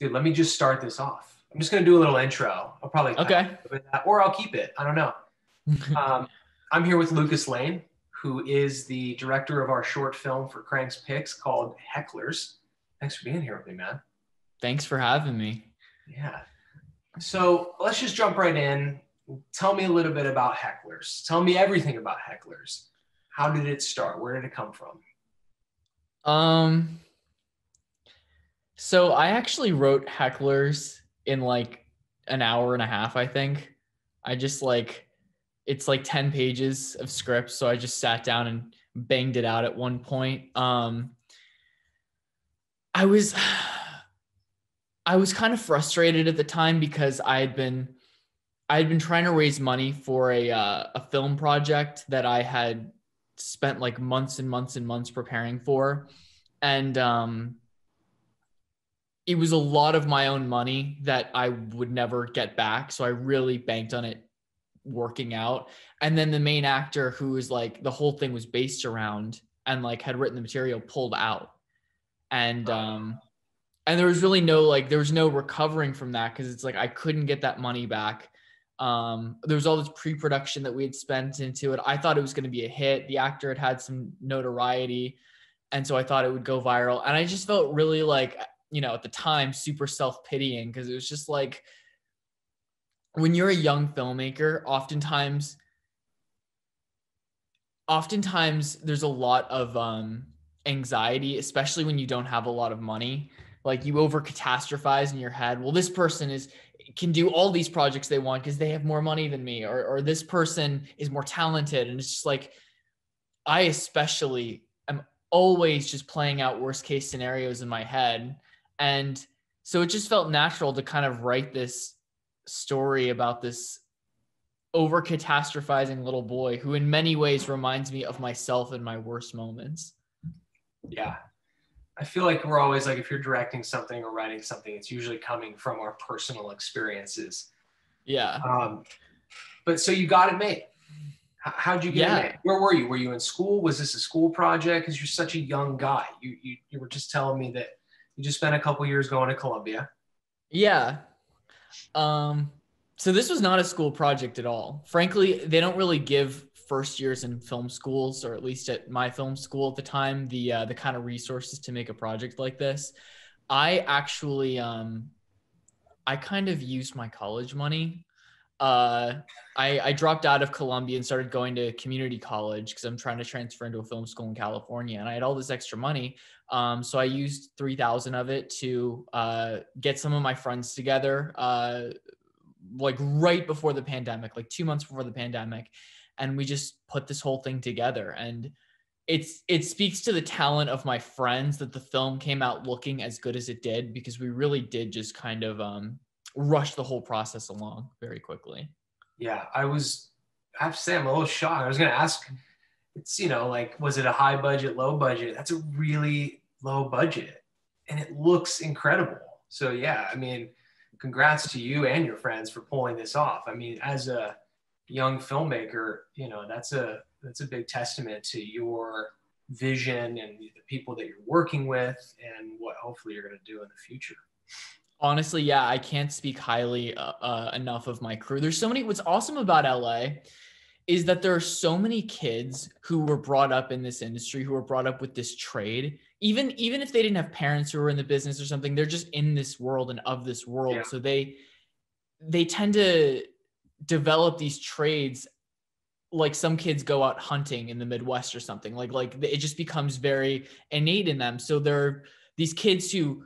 Dude, let me just start this off. I'm just going to do a little intro. I'll probably cut out Okay. a bit of that, or I'll keep it. I don't know. Um, I'm here with Lukas Lane, who is the director of our short film for Crank's Picks called Hecklers. Thanks for being here with me, man. Thanks for having me. Yeah. So let's just jump right in. Tell me a little bit about Hecklers. Tell me everything about Hecklers. How did it start? Where did it come from? Um, so I actually wrote Hecklers in like an hour and a half, I think. I just it's like 10 pages of script, so I just sat down and banged it out at one point. I was I was kind of frustrated at the time because I had been trying to raise money for a film project that I had spent like months and months and months preparing for. And it was a lot of my own money that I would never get back. So I really banked on it working out. And then the main actor, who was like the whole thing was based around and like had written the material, pulled out. And and there was really there was no recovering from that, because it's like I couldn't get that money back. There was all this pre-production that we had spent into it. I thought it was going to be a hit. The actor had some notoriety, and so I thought it would go viral. And I just felt really at the time, super self-pitying, because it was just like, when you're a young filmmaker, oftentimes there's a lot of anxiety, especially when you don't have a lot of money. Like, you over catastrophize in your head. Well, this person can do all these projects they want because they have more money than me, or this person is more talented. And it's just like, I especially am always just playing out worst case scenarios in my head. And so it just felt natural to kind of write this story about this over catastrophizing little boy who in many ways reminds me of myself in my worst moments. Yeah. I feel like we're always like, if you're directing something or writing something, it's usually coming from our personal experiences. Yeah. Um, but so you got it made. How'd you get it made? Yeah. Where were you? Were you in school? Was this a school project? Because you're such a young guy. You were just telling me that you just spent a couple years going to Columbia. Yeah. Um, so this was not a school project at all. Frankly, they don't really give first years in film schools, or at least at my film school at the time, the kind of resources to make a project like this. I actually I kind of used my college money. uh, I dropped out of Columbia and started going to community college because I'm trying to transfer into a film school in California, and I had all this extra money. So I used 3,000 of it to get some of my friends together, like right before the pandemic, like 2 months before the pandemic, and we just put this whole thing together. And it speaks to the talent of my friends that the film came out looking as good as it did, because we really did just kind of rush the whole process along very quickly. Yeah, I have to say, I'm a little shocked. I was going to ask, it's, like, was it a high budget, low budget? That's a really low budget and it looks incredible. So, yeah, I mean, congrats to you and your friends for pulling this off. I mean, as a young filmmaker, that's a big testament to your vision and the people that you're working with and what hopefully you're going to do in the future. Honestly, yeah, I can't speak highly enough of my crew. There's so many. What's awesome about LA is that there are so many kids who were brought up in this industry, who were brought up with this trade. Even if they didn't have parents who were in the business or something, they're just in this world and of this Yeah. world. So they tend to develop these trades. Like, some kids go out hunting in the Midwest or something. Like it just becomes very innate in them. So there are these kids who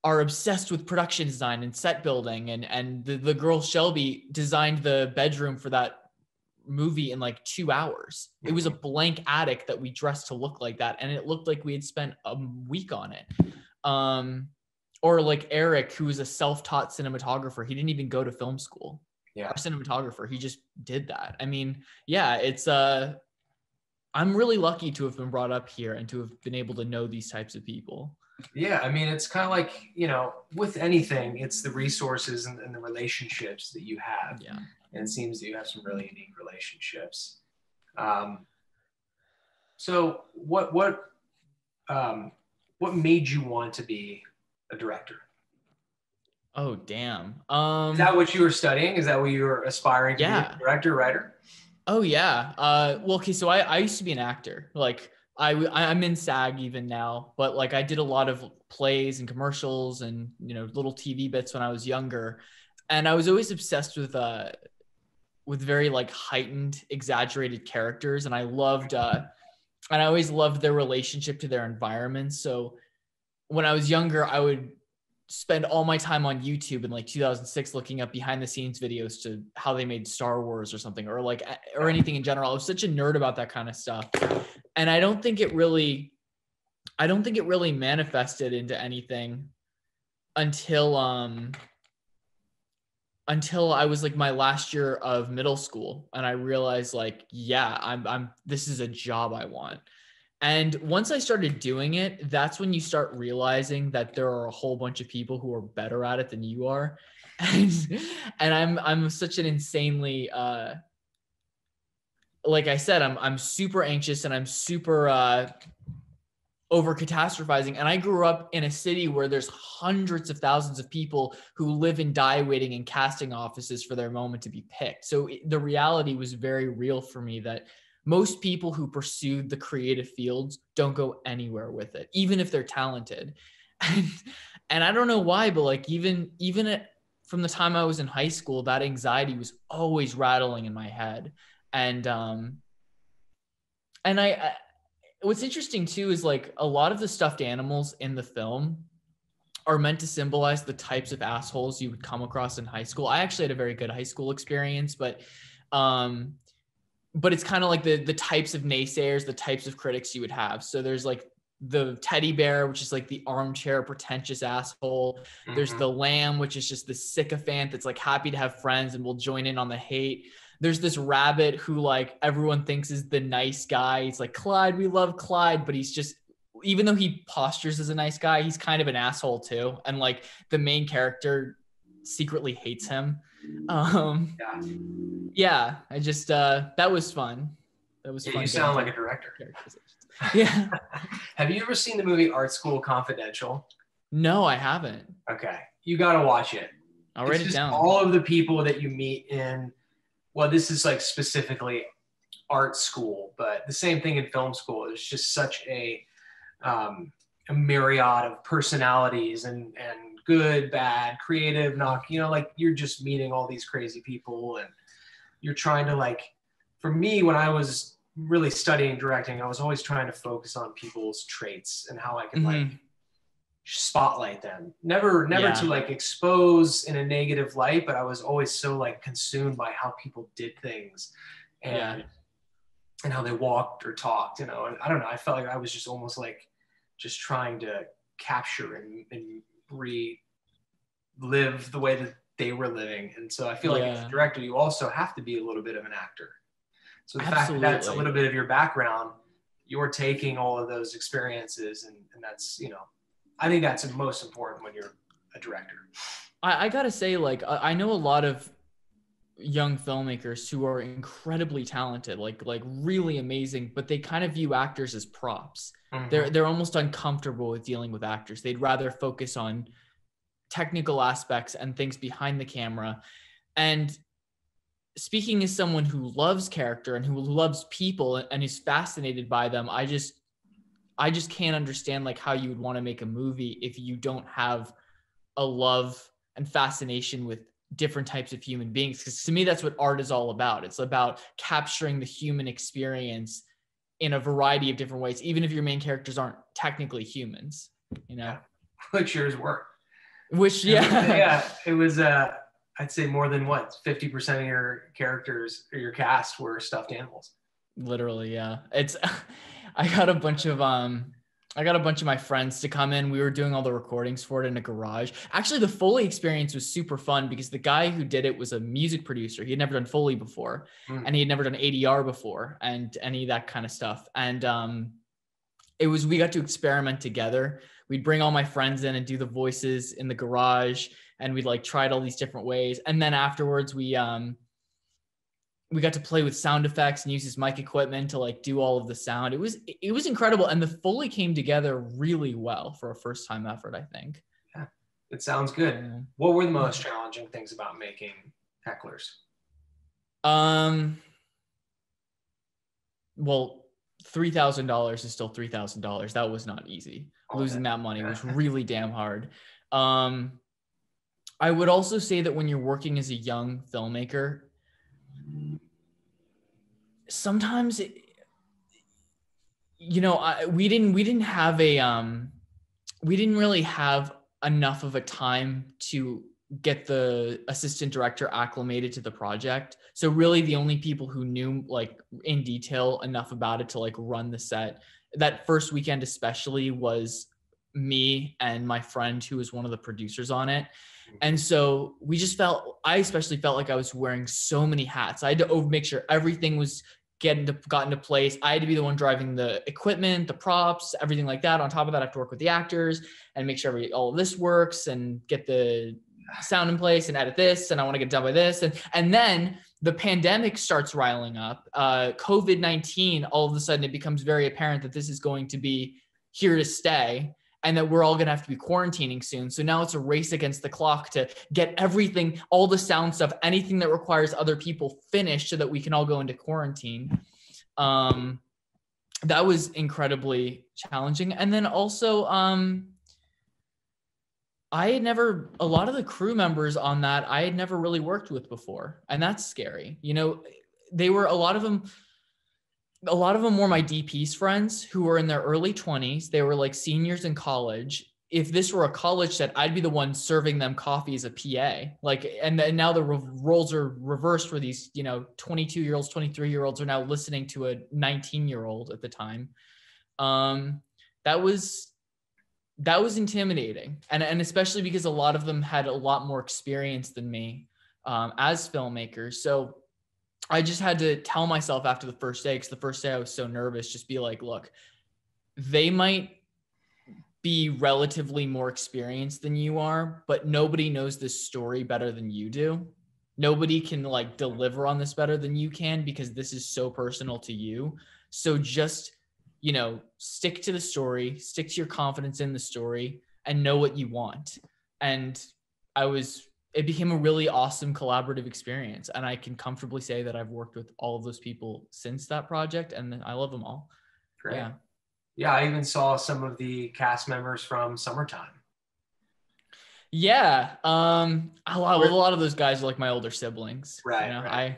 are obsessed with production design and set building, and the girl Shelby designed the bedroom for that movie in like 2 hours. It was a blank attic that we dressed to look like that, and it looked like we had spent a week on it. Or like Eric, who was a self-taught cinematographer. He didn't even go to film school. Yeah. Our cinematographer, he just did that. I mean, yeah, I'm really lucky to have been brought up here and to have been able to know these types of people. Yeah, I mean, it's kind of like, with anything, it's the resources and the relationships that you have. Yeah. And it seems that you have some really unique relationships. Um, so um, what made you want to be a director? Oh, damn. Is that what you were studying? Is that what you were aspiring to be, a Yeah. director, writer? Oh yeah. Well, okay. So I used to be an actor. Like I'm in SAG even now, but like I did a lot of plays and commercials and little TV bits when I was younger, and I was always obsessed with very like heightened, exaggerated characters, and I always loved their relationship to their environment. So when I was younger, I would spend all my time on YouTube in like 2006 looking up behind the scenes videos to how they made Star Wars or something, or anything in general. I was such a nerd about that kind of stuff. And I don't think it really manifested into anything until I was like my last year of middle school, and I realized like, yeah, I'm this is a job I want. And once I started doing it, that's when you start realizing that there are a whole bunch of people who are better at it than you are. And I'm such an insanely like I said, I'm super anxious and I'm super over catastrophizing. And I grew up in a city where there's hundreds of thousands of people who live in die waiting and casting offices for their moment to be picked. So the reality was very real for me that most people who pursued the creative fields don't go anywhere with it, even if they're talented. And I don't know why, but like from the time I was in high school, that anxiety was always rattling in my head. And I what's interesting too is like a lot of the stuffed animals in the film are meant to symbolize the types of assholes you would come across in high school. I actually had a very good high school experience, but it's kind of like the types of naysayers, the types of critics you would have. So there's like the teddy bear, which is like the armchair pretentious asshole. Mm-hmm. There's the lamb, which is just the sycophant that's like happy to have friends and will join in on the hate. There's this rabbit who like everyone thinks is the nice guy. He's like, Clyde, we love Clyde, but he's just, even though he postures as a nice guy, he's kind of an asshole too. And like the main character secretly hates him. Yeah, I just that was fun. That was fun. You sound like a director. Yeah. Have you ever seen the movie Art School Confidential? No, I haven't. Okay, you got to watch it. I'll write it down. All of the people that you meet in, well, this is like specifically art school, but the same thing in film school. There's just such a myriad of personalities and good, bad, creative, not, like you're just meeting all these crazy people and you're trying to like, for me, when I was really studying directing, I was always trying to focus on people's traits and how I could like spotlight them. Never to like expose in a negative light, but I was always so like consumed by how people did things and how they walked or talked, and I don't know, I felt like I was just almost like just trying to capture and relive the way that they were living. And so I feel like as a director, you also have to be a little bit of an actor. So the fact that that's a little bit of your background, you're taking all of those experiences and that's, I think that's the most important when you're a director. I gotta say, like, I know a lot of young filmmakers who are incredibly talented, like really amazing, but they kind of view actors as props. Mm-hmm. They're almost uncomfortable with dealing with actors. They'd rather focus on technical aspects and things behind the camera. And speaking as someone who loves character and who loves people and is fascinated by them, I just can't understand like how you would want to make a movie if you don't have a love and fascination with different types of human beings. Because to me, that's what art is all about. It's about capturing the human experience in a variety of different ways, even if your main characters aren't technically humans, Which yours were. Which, it was, I'd say more than 50% of your characters or your cast were stuffed animals. Literally, yeah. I got a bunch of my friends to come in. We were doing all the recordings for it in a garage. Actually, the Foley Experience was super fun because the guy who did it was a music producer. He had never done Foley before, and he had never done ADR before and any of that kind of stuff. And we got to experiment together. We'd bring all my friends in and do the voices in the garage, and we'd like tried all these different ways. And then afterwards we got to play with sound effects and use his mic equipment to like do all of the sound. It was incredible. And the Foley came together really well for a first time effort, I think. Yeah. It sounds good. What were the most challenging things about making Hecklers? Well, $3,000 is still $3,000. That was not easy. Losing that money was really damn hard. I would also say that when you're working as a young filmmaker, sometimes we didn't really have enough of a time to get the assistant director acclimated to the project. So really the only people who knew like in detail enough about it to like run the set that first weekend especially was me and my friend who was one of the producers on it. And so I especially felt like I was wearing so many hats. I had to make sure everything was got into place. I had to be the one driving the equipment, the props, everything like that. On top of that, I have to work with the actors and make sure all of this works and get the sound in place and edit this. And I want to get done by this. And then the pandemic starts riling up. COVID-19, all of a sudden it becomes very apparent that this is going to be here to stay and that we're all going to have to be quarantining soon. So now it's a race against the clock to get everything, all the sound stuff, anything that requires other people finished so that we can all go into quarantine. That was incredibly challenging. And then also, a lot of the crew members on that, I had never really worked with before. And that's scary. You know, a lot of them were my DP's friends who were in their early 20s. They were like seniors in college. If this were a college set, I'd be the one serving them coffee as a PA. And now the roles are reversed where these, 22-year-olds, 23-year-olds are now listening to a 19-year-old at the time. That was intimidating. And especially because a lot of them had a lot more experience than me as filmmakers. So I just had to tell myself after the first day, because the first day I was so nervous, just be like, look, they might be relatively more experienced than you are, but nobody knows this story better than you do. Nobody can like deliver on this better than you can because this is so personal to you. So just, stick to the story, stick to your confidence in the story and know what you want. And it became a really awesome collaborative experience. And I can comfortably say that I've worked with all of those people since that project and I love them all. Great. Yeah. I even saw some of the cast members from Summertime. Yeah. A lot of those guys are like my older siblings. Right.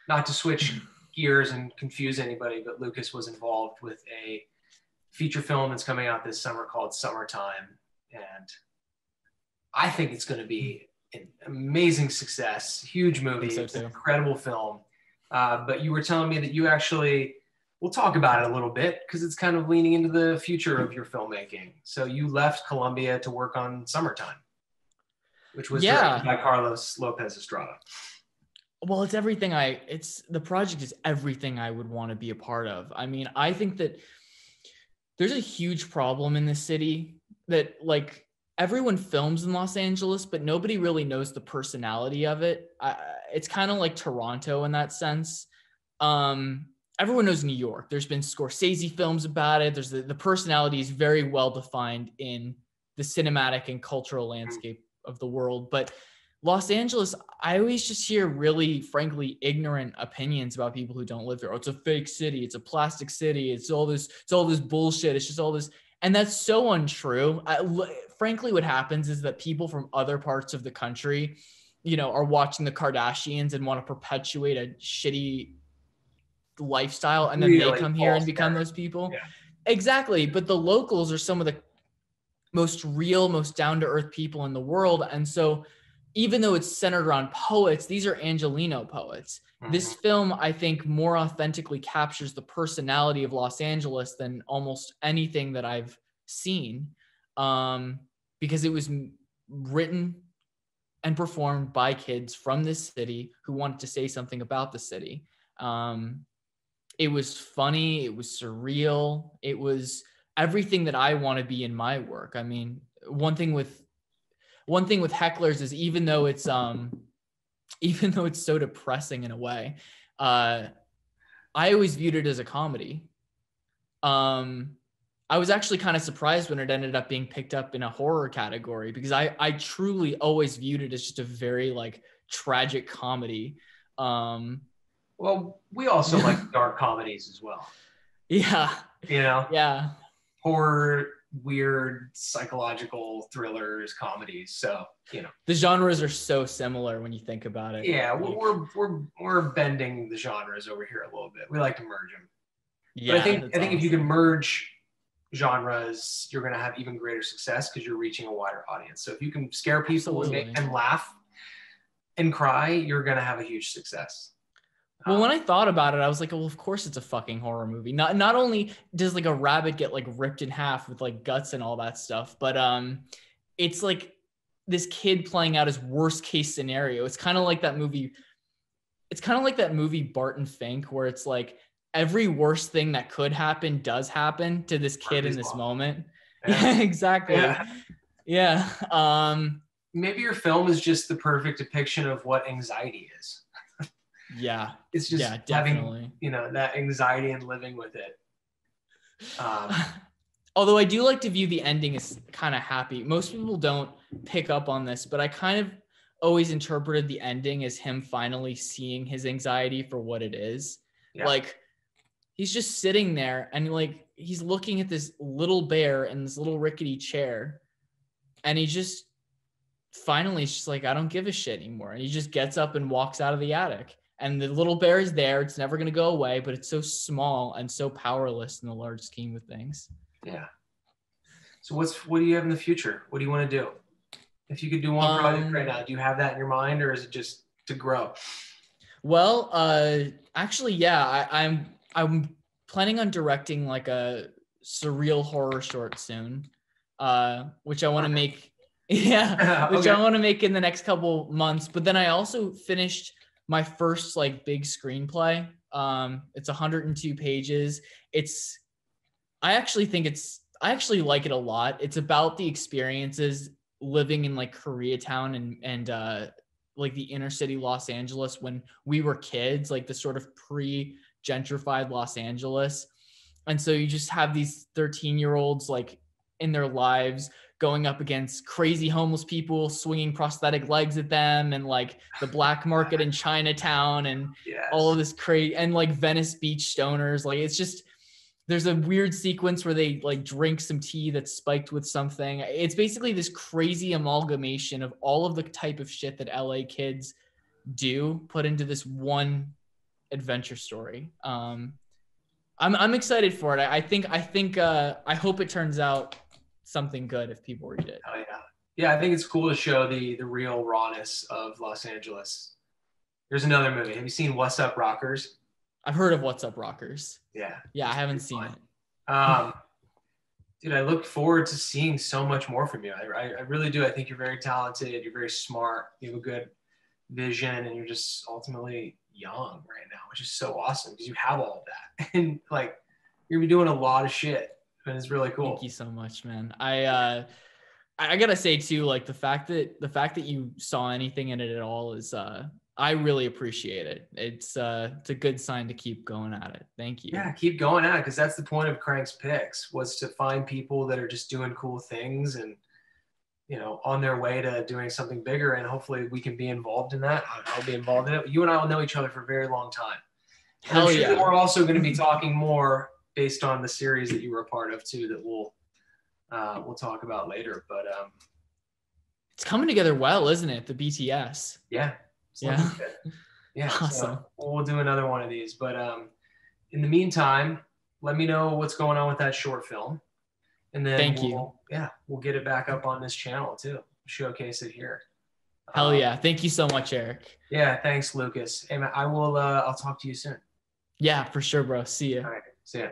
Not to switch gears and confuse anybody, but Lukas was involved with a feature film that's coming out this summer called Summertime. And I think it's going to be an amazing success, huge movie, it's an incredible film. But you were telling me that you actually, we'll talk about it a little bit because it's kind of leaning into the future of your filmmaking. So you left Colombia to work on Summertime, which was directed by Carlos Lopez Estrada. Well, the project is everything I would want to be a part of. I mean, I think that there's a huge problem in this city that like, everyone films in Los Angeles, but nobody really knows the personality of it. It's kind of like Toronto in that sense. Everyone knows New York. There's been Scorsese films about it. There's the personality is very well defined in the cinematic and cultural landscape of the world. But Los Angeles, I always just hear really, frankly, ignorant opinions about people who don't live there. Oh, it's a fake city. It's a plastic city. It's all this bullshit. It's just all this. And that's so untrue. Frankly, what happens is that people from other parts of the country, are watching the Kardashians and want to perpetuate a shitty lifestyle. And then they come here and become those people. Yeah. Exactly. But the locals are some of the most real, most down-to-earth people in the world. And so even though it's centered around poets, these are Angelino poets. Mm-hmm. This film, I think, more authentically captures the personality of Los Angeles than almost anything that I've seen, because it was written and performed by kids from this city who wanted to say something about the city. It was funny. It was surreal. It was everything that I want to be in my work. I mean, one thing with Hecklers is even though it's so depressing in a way, I always viewed it as a comedy. I was actually kind of surprised when it ended up being picked up in a horror category, because I truly always viewed it as just a very like tragic comedy. Well, we also like dark comedies as well. Yeah. You know, Yeah. horror, weird, psychological thrillers, comedies. So, you know, The genres are so similar when you think about it. yeah, Like, we're bending the genres over here a little bit. We like to merge them. yeah, But I think awesome. if you can merge genres, you're going to have even greater success because you're reaching a wider audience. So if you can scare people and make them laugh and cry, you're going to have a huge success. Well, when I thought about it, I was like, well, of course it's a fucking horror movie. Not only does like a rabbit get like ripped in half with like guts and all that stuff, but it's like this kid playing out his worst case scenario. It's kind of like that movie. It's kind of like that movie Barton Fink, where it's like every worst thing that could happen does happen to this kid in this moment. Yeah, exactly. Yeah. Maybe your film is just the perfect depiction of what anxiety is. Yeah. It's just having, that anxiety and living with it. Although I do like to view the ending as kind of happy. Most people don't pick up on this, but I kind of always interpreted the ending as him finally seeing his anxiety for what it is. Yeah. Like, he's just sitting there and like he's looking at this little bear in this little rickety chair, and he just finally is just like, I don't give a shit anymore. And he just gets up and walks out of the attic. And the little bear is there. It's never going to go away, but it's so small and so powerless in the large scheme of things. Yeah. So what do you have in the future? What do you want to do? If you could do one project right now, do you have that in your mind, or is it just to grow? Well, actually, yeah, I'm planning on directing like a surreal horror short soon, which I want to make. Yeah, which I want to make in the next couple months. But then I also finished my first like big screenplay. It's 102 pages. I actually like it a lot. It's about the experiences living in like Koreatown and like the inner city Los Angeles when we were kids, like the sort of pre-gentrified Los Angeles. And so you just have these 13-year-olds like in their lives going up against crazy homeless people swinging prosthetic legs at them, and like the black market in Chinatown and all of this crazy, and like Venice Beach stoners. Like, it's just, there's a weird sequence where they like drink some tea that's spiked with something. It's basically this crazy amalgamation of all of the type of shit that LA kids do put into this one adventure story. I'm excited for it. I hope it turns out something good if people read it. Oh yeah. Yeah, I think it's cool to show the real rawness of Los Angeles. There's another movie. Have you seen What's Up Rockers? I've heard of What's Up Rockers. Yeah. Yeah, I haven't seen it. Dude, I look forward to seeing so much more from you. I really do. I think you're very talented. You're very smart. You have a good vision, and you're just ultimately young right now, which is so awesome because you have all of that. And like, you're gonna be doing a lot of shit, and it's really cool. Thank you so much, man. I gotta say too, like the fact that you saw anything in it at all is I really appreciate it. It's a good sign to keep going at it. Thank you. Yeah, keep going at it, because that's the point of Crank's Picks, was to find people that are just doing cool things and, on their way to doing something bigger. And hopefully we can be involved in that. I'll be involved in it. You and I will know each other for a very long time. Hell I'm sure yeah. that we're also going to be talking more based on the series that you were a part of too, that we'll talk about later. But it's coming together well, isn't it? The BTS. Yeah. Yeah. Yeah. Awesome. So we'll do another one of these. But in the meantime, let me know what's going on with that short film. And then thank you. Yeah, we'll get it back up on this channel too. Showcase it here. Hell yeah. Thank you so much, Eric. Yeah, thanks, Lucas. And I'll talk to you soon. Yeah, for sure, bro. See ya. All right. See ya.